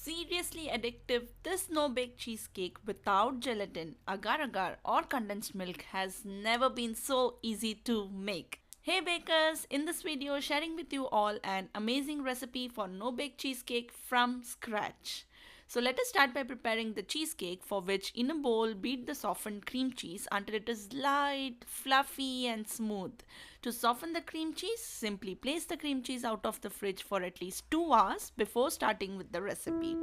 seriously addictive, this no-bake cheesecake without gelatin, agar-agar or condensed milk has never been so easy to make. Hey bakers, in this video sharing with you all an amazing recipe for no-bake cheesecake from scratch. So let us start by preparing the cheesecake, for which in a bowl beat the softened cream cheese until it is light, fluffy and smooth. To soften the cream cheese, simply place the cream cheese out of the fridge for at least 2 hours before starting with the recipe.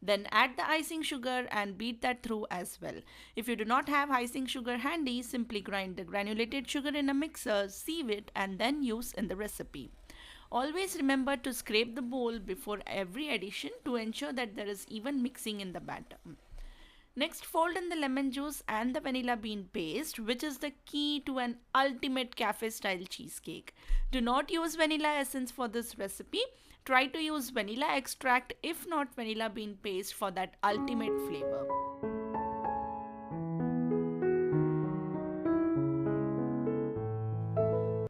Then add the icing sugar and beat that through as well. If you do not have icing sugar handy, simply grind the granulated sugar in a mixer, sieve it and then use in the recipe. Always remember to scrape the bowl before every addition to ensure that there is even mixing in the batter. Next, fold in the lemon juice and the vanilla bean paste, which is the key to an ultimate cafe style cheesecake. Do not use vanilla essence for this recipe. Try to use vanilla extract, if not vanilla bean paste, for that ultimate flavor.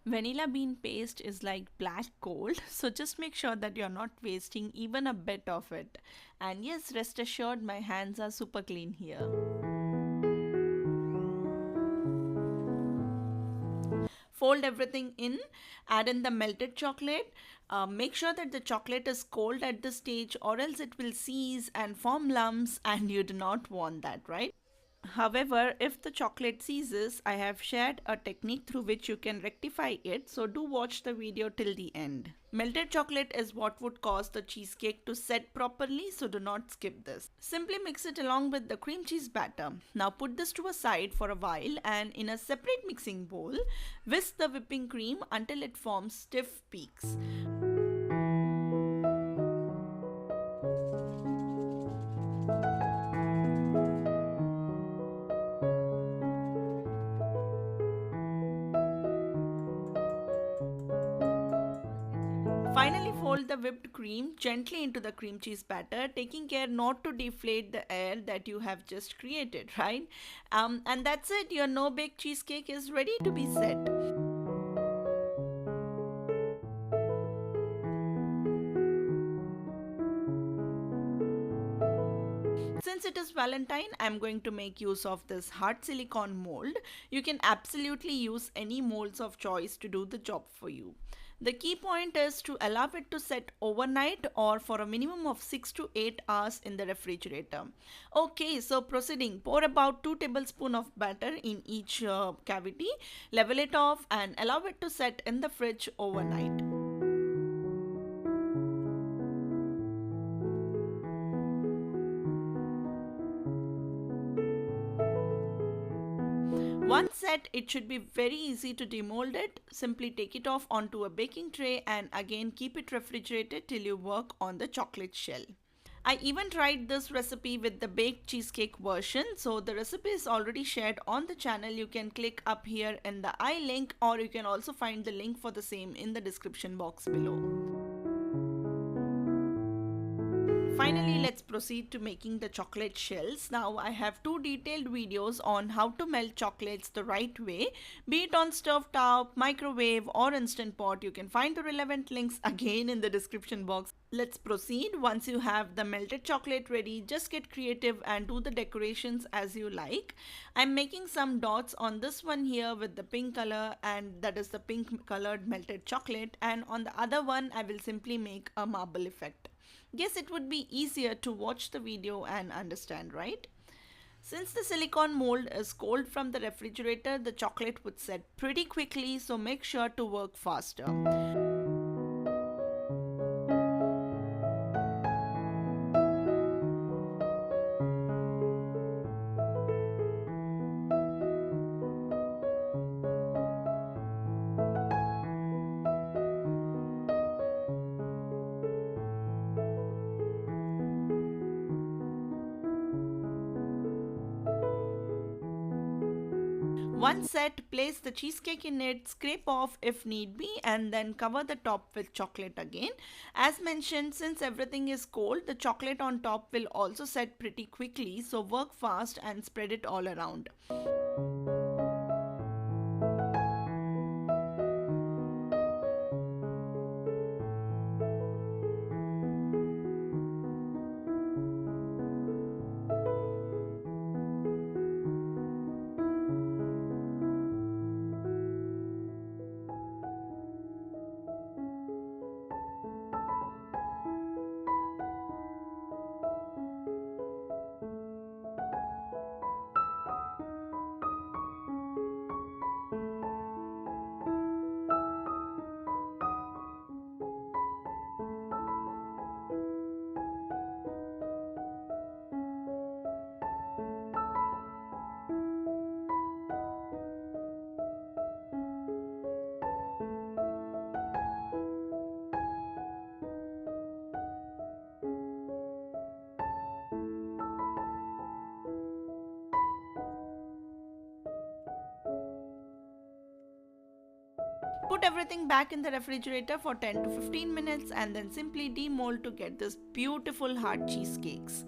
Vanilla bean paste is like black gold, so just make sure that you're not wasting even a bit of it. And yes, rest assured, my hands are super clean here. Fold everything in, add in the melted chocolate. Make sure that the chocolate is cold at this stage, or else it will seize and form lumps, and you do not want that, right? However, if the chocolate seizes, I have shared a technique through which you can rectify it, so do watch the video till the end. Melted chocolate is what would cause the cheesecake to set properly, so do not skip this. Simply mix it along with the cream cheese batter. Now put this to a side for a while, and in a separate mixing bowl, whisk the whipping cream until it forms stiff peaks. Finally, fold the whipped cream gently into the cream cheese batter, taking care not to deflate the air that you have just created, right? And that's it, your no-bake cheesecake is ready to be set. Since it is Valentine, I'm going to make use of this hard silicone mold. You can absolutely use any molds of choice to do the job for you. The key point is to allow it to set overnight or for a minimum of 6 to 8 hours in the refrigerator. Okay, so proceeding, pour about 2 tablespoons of batter in each cavity, level it off and allow it to set in the fridge overnight. Once set, it should be very easy to demold it. Simply take it off onto a baking tray and again keep it refrigerated till you work on the chocolate shell. I even tried this recipe with the baked cheesecake version, so the recipe is already shared on the channel. You can click up here in the I link, or you can also find the link for the same in the description box below. Finally, let's proceed to making the chocolate shells. Now, I have 2 detailed videos on how to melt chocolates the right way, be it on stove top, microwave or instant pot. You can find the relevant links again in the description box. Let's proceed. Once you have the melted chocolate ready, just get creative and do the decorations as you like. I'm making some dots on this one here with the pink color, and that is the pink colored melted chocolate, and on the other one I will simply make a marble effect. Guess it would be easier to watch the video and understand, right? Since the silicone mold is cold from the refrigerator, the chocolate would set pretty quickly, so make sure to work faster. Once set, place the cheesecake in it, scrape off if need be, and then cover the top with chocolate again. As mentioned, since everything is cold, the chocolate on top will also set pretty quickly, so work fast and spread it all around. Put everything back in the refrigerator for 10 to 15 minutes and then simply demold to get this beautiful hard cheesecakes.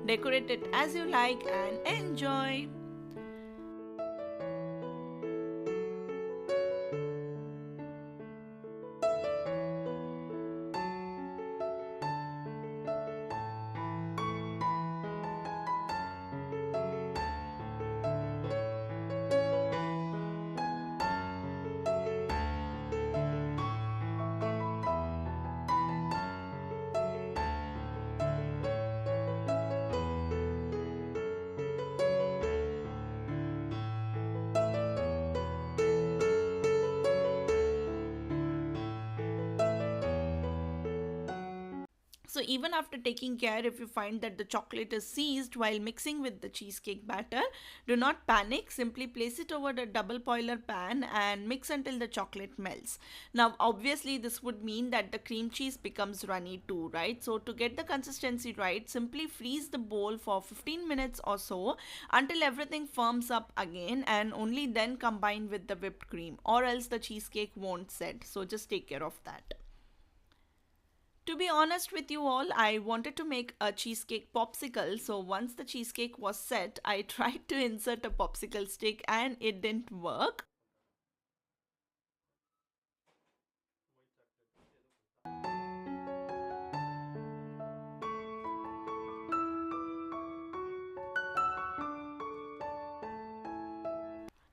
Decorate it as you like and enjoy. So even after taking care, if you find that the chocolate is seized while mixing with the cheesecake batter, do not panic. Simply place it over the double boiler pan and mix until the chocolate melts. Now obviously this would mean that the cream cheese becomes runny too, right? So to get the consistency right, simply freeze the bowl for 15 minutes or so until everything firms up again, and only then combine with the whipped cream, or else the cheesecake won't set. So just take care of that. To be honest with you all, I wanted to make a cheesecake popsicle. So once the cheesecake was set, I tried to insert a popsicle stick and it didn't work.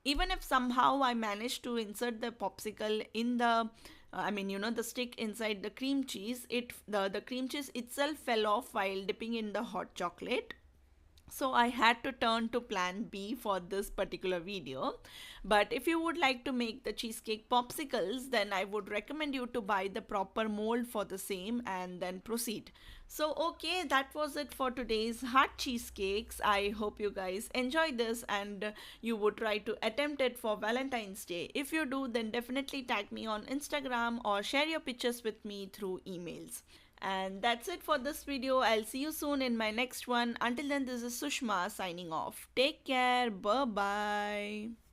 Even if somehow I managed to insert the popsicle in the the stick inside the cream cheese, the cream cheese itself fell off while dipping in the hot chocolate. So I had to turn to plan B for this particular video. But if you would like to make the cheesecake popsicles, then I would recommend you to buy the proper mold for the same and then proceed. So okay, that was it for today's hot cheesecakes. I hope you guys enjoy this and you would try to attempt it for Valentine's Day. If you do, then definitely tag me on Instagram or share your pictures with me through emails. And that's it for this video. I'll see you soon in my next one. Until then, this is Sushma signing off. Take care. Bye bye.